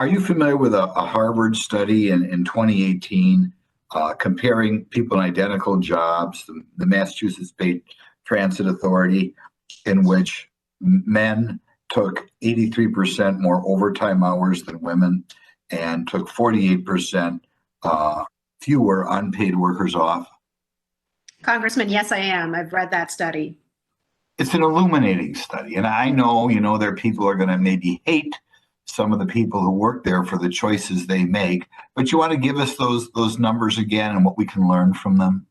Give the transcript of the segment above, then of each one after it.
Are you familiar with a Harvard study in 2018 comparing people in identical jobs, the Massachusetts Bay Transit Authority, in which men took 83% more overtime hours than women and took 48% fewer unpaid workers off? Congressman, yes, I am. I've read that study. It's an illuminating study. And I know, there are people who are going to maybe hate some of the people who work there for the choices they make, but you want to give us those numbers again and what we can learn from them?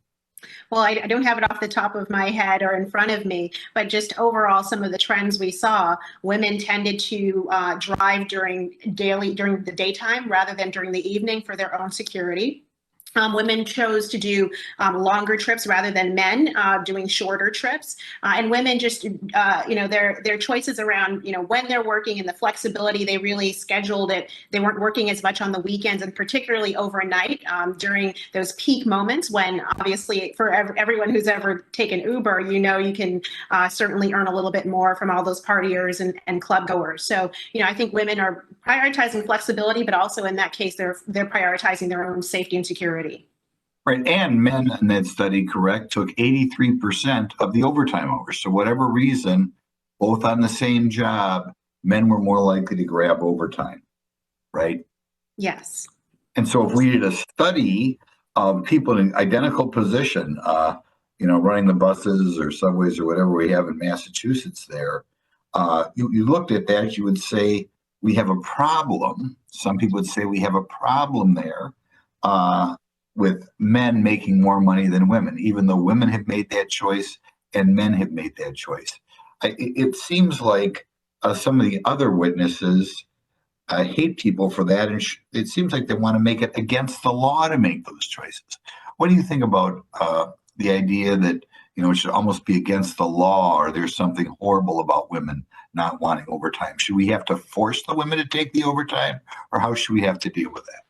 Well, I don't have it off the top of my head or in front of me, but just overall, some of the trends we saw, women tended to drive during the daytime rather than during the evening for their own security. Women chose to do longer trips rather than men doing shorter trips, and women just, their choices around, when they're working and the flexibility, they really scheduled it. They weren't working as much on the weekends and particularly overnight during those peak moments when obviously for everyone who's ever taken Uber, you can certainly earn a little bit more from all those partiers and club goers. So, I think women are prioritizing flexibility, but also in that case, they're prioritizing their own safety and security. Right. And men in that study, correct, took 83% of the overtime hours. So whatever reason, both on the same job, men were more likely to grab overtime, right? Yes. And so if we did a study of people in identical position, running the buses or subways or whatever we have in Massachusetts there, you looked at that, you would say we have a problem. Some people would say we have a problem there. With men making more money than women, even though women have made that choice and men have made that choice. It seems like some of the other witnesses hate people for that, and it seems like they want to make it against the law to make those choices. What do you think about the idea that it should almost be against the law, or there's something horrible about women not wanting overtime? Should we have to force the women to take the overtime, or how should we have to deal with that?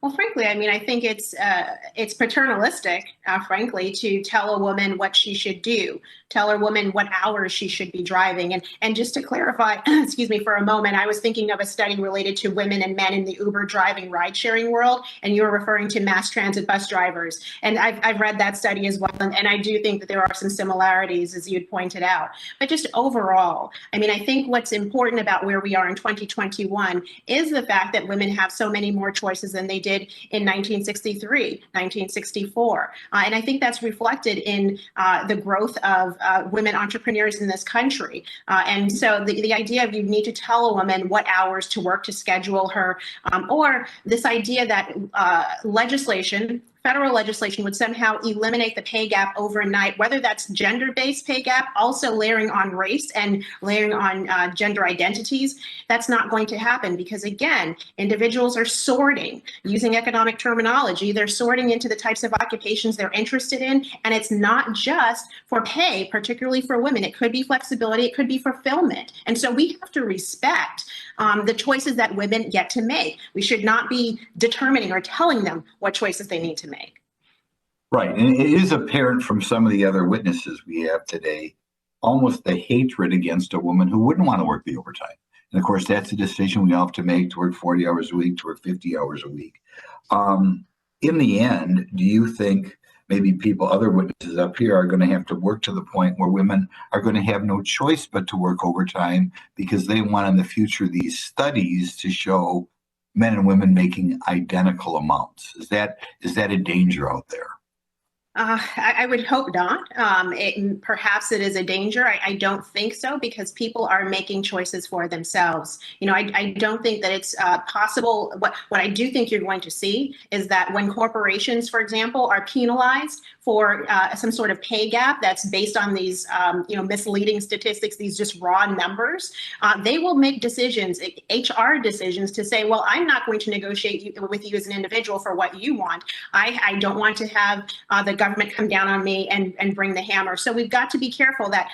Well, frankly, I think it's paternalistic, frankly, to tell a woman what she should do, tell a woman what hours she should be driving. And just to clarify, excuse me, for a moment, I was thinking of a study related to women and men in the Uber driving ride sharing world, and you were referring to mass transit bus drivers. And I've read that study as well, and I do think that there are some similarities, as you'd pointed out. But just overall, I think what's important about where we are in 2021 is the fact that women have so many more choices than they did in 1963, 1964. And I think that's reflected in the growth of women entrepreneurs in this country. And so the idea of you need to tell a woman what hours to work to schedule her, or this idea that federal legislation would somehow eliminate the pay gap overnight, whether that's gender-based pay gap, also layering on race and layering on gender identities. That's not going to happen because, again, individuals are sorting, using economic terminology, they're sorting into the types of occupations they're interested in, and it's not just for pay, particularly for women. It could be flexibility, it could be fulfillment. And so we have to respect the choices that women get to make. We should not be determining or telling them what choices they need to make. Right. And it is apparent from some of the other witnesses we have today, almost the hatred against a woman who wouldn't want to work the overtime. And of course, that's a decision we all have to make to work 40 hours a week, to work 50 hours a week. In the end, do you think maybe other witnesses up here are going to have to work to the point where women are going to have no choice but to work overtime because they want in the future these studies to show men and women making identical amounts? Is that a danger out there? I would hope not. Perhaps it is a danger. I don't think so because people are making choices for themselves. I don't think that it's possible. What I do think you're going to see is that when corporations, for example, are penalized for some sort of pay gap that's based on these misleading statistics, these just raw numbers, they will make decisions, HR decisions, to say, well, I'm not going to negotiate with you as an individual for what you want. I don't want to have the government come down on me and bring the hammer. So we've got to be careful that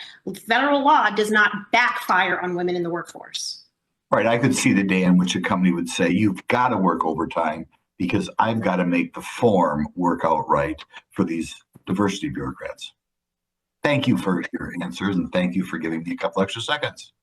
federal law does not backfire on women in the workforce. Right. I could see the day in which a company would say, you've got to work overtime because I've got to make the form work out right for these diversity bureaucrats. Thank you for your answers, and thank you for giving me a couple extra seconds.